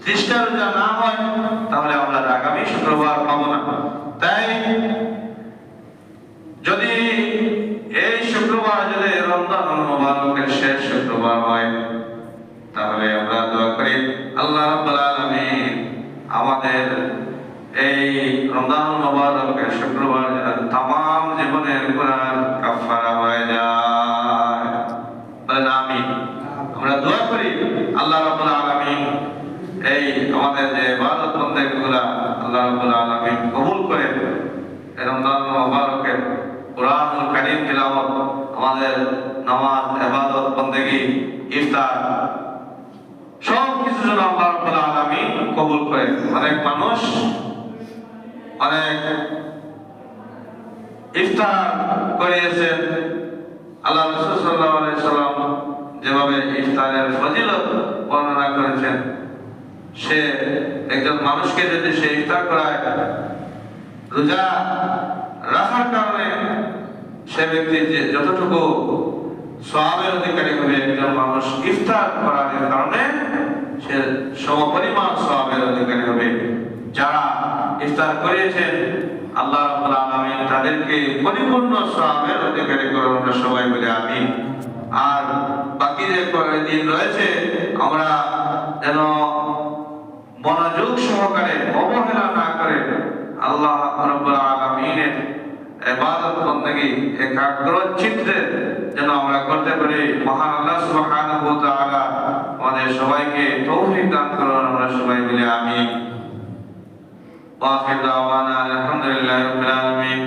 30টা রোজা না হয় তাহলে আমরা আগামী শুক্রবার পাবো না। তাই যদি এই শুক্রবার যদি রমজানুল মুবারকের শেষ শুক্রবার হয় তাহলে আমরা দোয়া করি আল্লাহ রাব্বুল আলামিন আমাদের এই রমজানুল মুবারকের শুক্রবার যেন तमाम জীবনের গুনাহ কাফারা হয়ে যায়। বলেন আমিন। আমরা দোয়া করি আল্লাহ রাব্বুল আলামিন এই আমাদের যে ইবাদত বন্দেগীগুলো আল্লাহ রাব্বুল আলামিন কবুল করে এই রমজানুল মুবারকের কুরআনুল কারীম তিলাওয়াত, আমাদের নামাজ, ইবাদত, বন্দেগী, ইফতার সব কিছু যেন আল্লাহ রাব্বুল আলামিন কবুল করে। অনেক মানুষ অনেক ইফতার করিয়েছেন। আল্লাহ রাসূল সাল্লাল্লাহু আলাইহি সাল্লাম যেভাবে ইফতারের ফজিলত বর্ণনা করেছেন, সে একজন মানুষকে যদি সে ইফতার করায় রোজা রাখার কারণে সে ব্যক্তি যে যতটুকু সওয়াবের অধিকারী হবে, একজন মানুষ ইফতার করার কারণে সে সমপরিমাণ সওয়াবের অধিকারী হবে। যারা ইফতার করিয়েছেন আল্লাহ রাব্বুল আলামিন তাদেরকে পরিপূর্ণ সওয়াবের অধিকারী করুন, আমরা সবাই বলি আমিন। আর বাকি যে দিন রয়েছে আমরা যেন মনোযোগ সহকারে অবহেলা না করে আল্লাহ রাব্বুল আলামিনের ইবাদত বন্দেগী একাগ্র চিত্তে যেন আমরা করতে পারি। মহান আল্লাহ সুবহানাহু ওয়া তাআলা আমাদের সবাইকে তৌফিক দান করুন, আমরা সবাই বলি আমিন। ওয়া আখিরু দাওয়ানা আলহামদুলিল্লাহি রাব্বিল আলামিন।